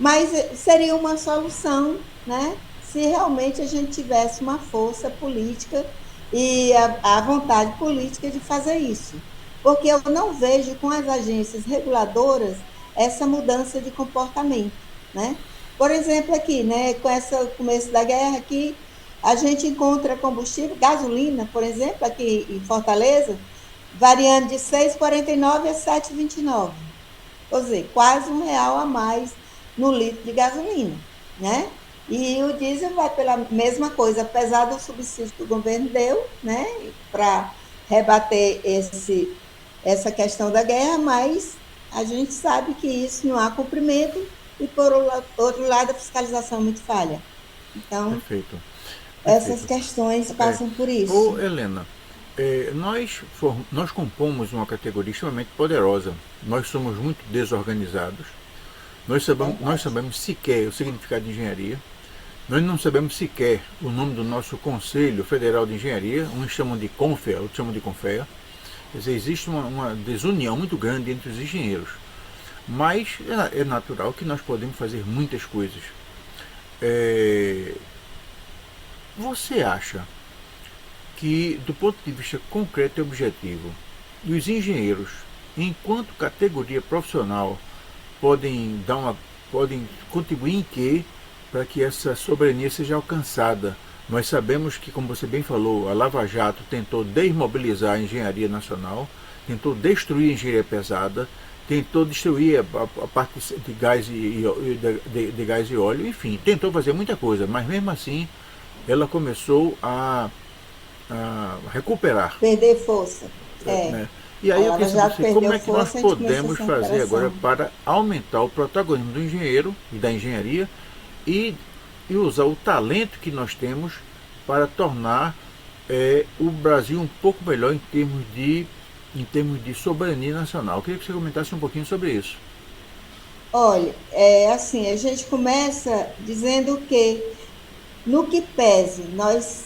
Mas seria uma solução, né? Se realmente a gente tivesse uma força política e a vontade política de fazer isso. Porque eu não vejo com as agências reguladoras essa mudança de comportamento, né? Por exemplo, aqui, né, com esse começo da guerra aqui, a gente encontra combustível, gasolina, por exemplo, aqui em Fortaleza, variando de 6,49 a 7,29. Ou seja, quase R$ 1 a mais no litro de gasolina, né? E o diesel vai pela mesma coisa, apesar do subsídio que o governo deu, né, para rebater essa questão da guerra, mas a gente sabe que isso não há cumprimento e, por outro lado, a fiscalização é muito falha. Então, Perfeito. essas Perfeito. questões passam por Ô, isso. Helena, nós compomos uma categoria extremamente poderosa. Nós somos muito desorganizados. Nós Verdade. sabemos sequer o significado de engenharia. Nós não sabemos sequer o nome do nosso Conselho Federal de Engenharia. Uns chamam de CONFEA, outros chamam de CONFEA. Quer dizer, existe uma desunião muito grande entre os engenheiros. Mas é natural que nós podemos fazer muitas coisas. É, Você acha que, do ponto de vista concreto e objetivo, os engenheiros, enquanto categoria profissional, podem contribuir em quê para que essa soberania seja alcançada? Nós sabemos que, como você bem falou, a Lava Jato tentou desmobilizar a engenharia nacional, tentou destruir a engenharia pesada, tentou destruir a parte de gás de gás e óleo, enfim, tentou fazer muita coisa, mas mesmo assim ela começou a recuperar. Perder força. É. Né? E A aí eu Lava queria saber Jato assim, como perdeu é que nós força, a gente começou podemos essa fazer agora recuperação. para aumentar o protagonismo do engenheiro e da engenharia e, e usar o talento que nós temos para tornar o Brasil um pouco melhor em termos de soberania nacional. Eu queria que você comentasse um pouquinho sobre isso. Olha, assim, a gente começa dizendo que, no que pese, nós,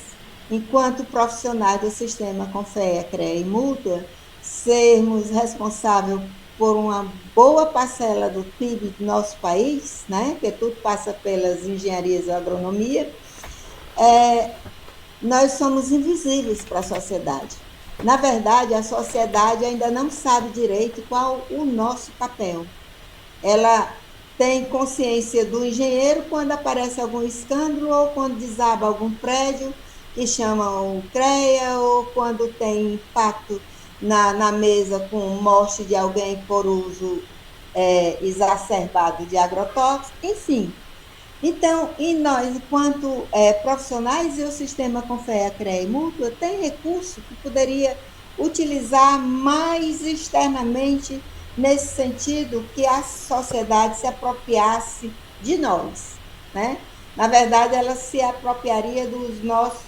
enquanto profissionais do sistema Confea, CREA e Mútua, sermos responsáveis por uma boa parcela do PIB do nosso país, né? Que tudo passa pelas engenharias e agronomia, nós somos invisíveis para a sociedade. Na verdade, a sociedade ainda não sabe direito qual o nosso papel. Ela tem consciência do engenheiro quando aparece algum escândalo ou quando desaba algum prédio que chamam o CREA, ou quando tem impacto na mesa com morte de alguém por uso exacerbado de agrotóxicos, enfim. Então, e nós, enquanto profissionais, e o sistema Confea, CREA e Mútua tem recurso que poderia utilizar mais externamente, nesse sentido que a sociedade se apropriasse de nós, né? Na verdade, ela se apropriaria dos nossos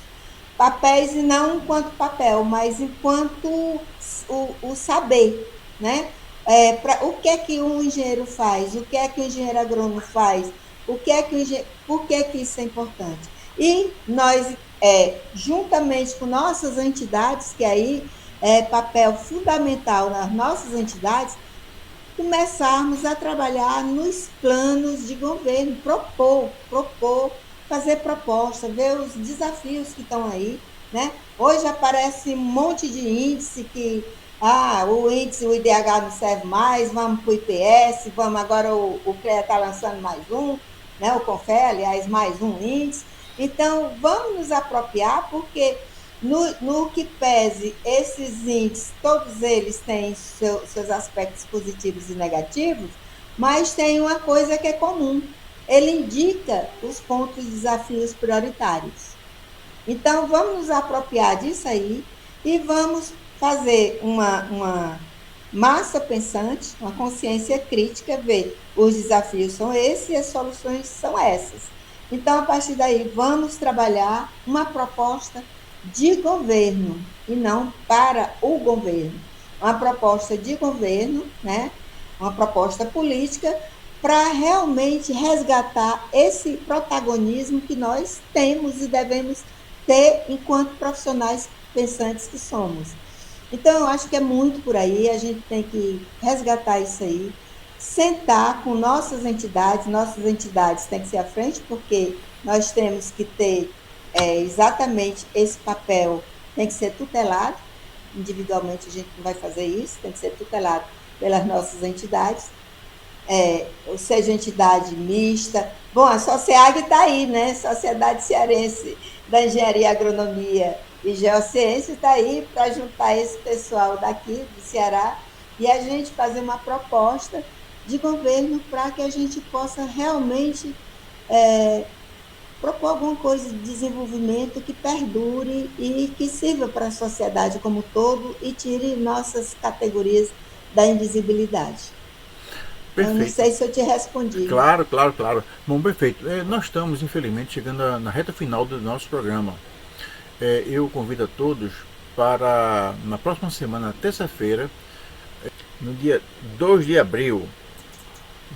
papéis, e não enquanto papel, mas enquanto o saber, né? O que é que um engenheiro faz? O que é que o engenheiro agrônomo faz? Por que que isso é importante? E nós, juntamente com nossas entidades, que aí é papel fundamental nas nossas entidades, começarmos a trabalhar nos planos de governo, propor, fazer proposta, ver os desafios que estão aí, né? Hoje aparece um monte de índice que o índice, o IDH não serve mais, vamos para o IPS, vamos agora o CREA está lançando mais um, né? O CONFE, aliás, mais um índice. Então, vamos nos apropriar, porque no que pese esses índices, todos eles têm seus aspectos positivos e negativos, mas tem uma coisa que é comum: ele indica os pontos, desafios prioritários. Então, vamos nos apropriar disso aí e vamos fazer uma massa pensante, uma consciência crítica, ver os desafios são esses e as soluções são essas. Então, a partir daí, vamos trabalhar uma proposta de governo e não para o governo. Uma proposta de governo, né? Uma proposta política para realmente resgatar esse protagonismo que nós temos e devemos ter enquanto profissionais pensantes que somos. Então, eu acho que é muito por aí, a gente tem que resgatar isso aí, sentar com nossas entidades têm que ser à frente, porque nós temos que ter exatamente esse papel, tem que ser tutelado, individualmente a gente não vai fazer isso, tem que ser tutelado pelas nossas entidades, ou seja, entidade mista. Bom, a SOCEAG está aí, né? Sociedade Cearense da Engenharia, Agronomia e Geociência está aí para juntar esse pessoal daqui do Ceará e a gente fazer uma proposta de governo para que a gente possa realmente propor alguma coisa de desenvolvimento que perdure e que sirva para a sociedade como um todo e tire nossas categorias da invisibilidade. Eu não Perfeito. sei se eu te respondi. Claro, claro, claro. Bom, perfeito. Nós estamos, infelizmente, chegando na reta final do nosso programa. Eu convido a todos para, na próxima semana, terça-feira, no dia 2 de abril,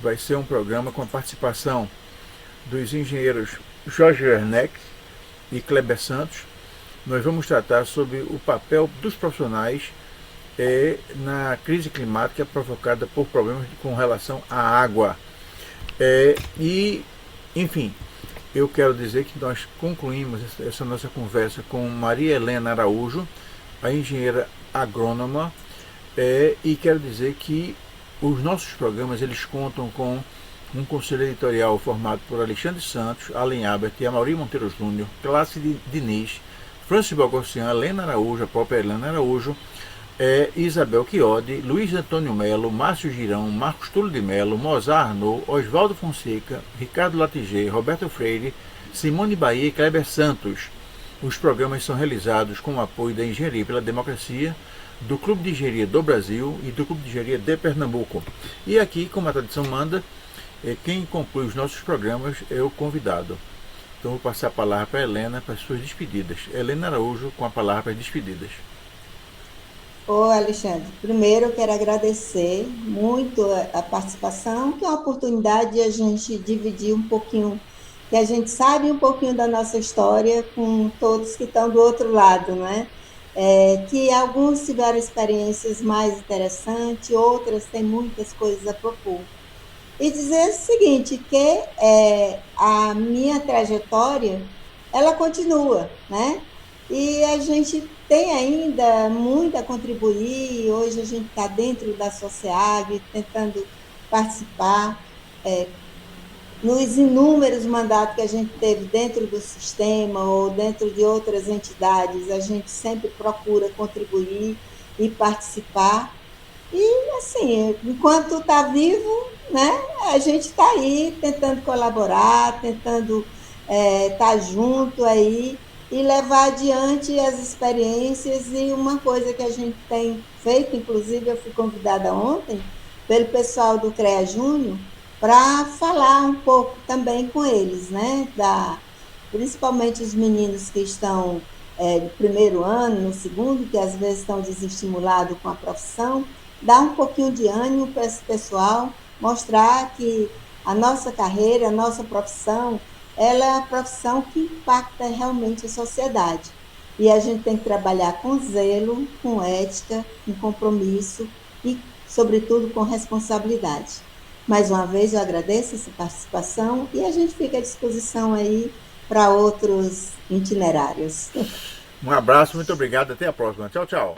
vai ser um programa com a participação dos engenheiros Jorge Werneck e Kleber Santos. Nós vamos tratar sobre o papel dos profissionais na crise climática provocada por problemas com relação à água. E, enfim, eu quero dizer que nós concluímos essa nossa conversa com Maria Helena Araújo, a engenheira agrônoma, e quero dizer que os nossos programas eles contam com um conselho editorial formado por Alexandre Santos, Allen Albert e Amaury Monteiro Júnior, Clássico Diniz, Francis Bogossian, Helena Araújo, a própria Helena Araújo, Isabel Chiodi, Luiz Antônio Melo, Márcio Girão, Marcos Túlio de Melo, Mozart Arnaud, Oswaldo Fonseca, Ricardo Latiger, Roberto Freire, Simone Bahia e Kleber Santos. Os programas são realizados com o apoio da Engenharia pela Democracia, do Clube de Engenharia do Brasil e do Clube de Engenharia de Pernambuco. E aqui, como a tradição manda, quem conclui os nossos programas é o convidado. Então vou passar a palavra para a Helena para as suas despedidas. Helena Araújo com a palavra para as despedidas. Alexandre, primeiro eu quero agradecer muito a participação, que é uma oportunidade de a gente dividir um pouquinho, que a gente sabe um pouquinho da nossa história com todos que estão do outro lado, né? que alguns tiveram experiências mais interessantes, outras têm muitas coisas a propor. E dizer o seguinte, que a minha trajetória, ela continua, né? E a gente tem ainda muito a contribuir, hoje a gente está dentro da SOCEAG, tentando participar, nos inúmeros mandatos que a gente teve dentro do sistema ou dentro de outras entidades, a gente sempre procura contribuir e participar. E, assim, enquanto está vivo, né, a gente está aí tentando colaborar, tentando estar junto aí e levar adiante as experiências. E uma coisa que a gente tem feito, inclusive eu fui convidada ontem pelo pessoal do CREA Júnior para falar um pouco também com eles, né, principalmente os meninos que estão no primeiro ano, no segundo, que às vezes estão desestimulados com a profissão, dar um pouquinho de ânimo para esse pessoal, mostrar que a nossa carreira, a nossa profissão, ela é a profissão que impacta realmente a sociedade. E a gente tem que trabalhar com zelo, com ética, com compromisso e, sobretudo, com responsabilidade. Mais uma vez, eu agradeço essa participação e a gente fica à disposição aí para outros itinerários. Um abraço, muito obrigado, até a próxima. Tchau, tchau.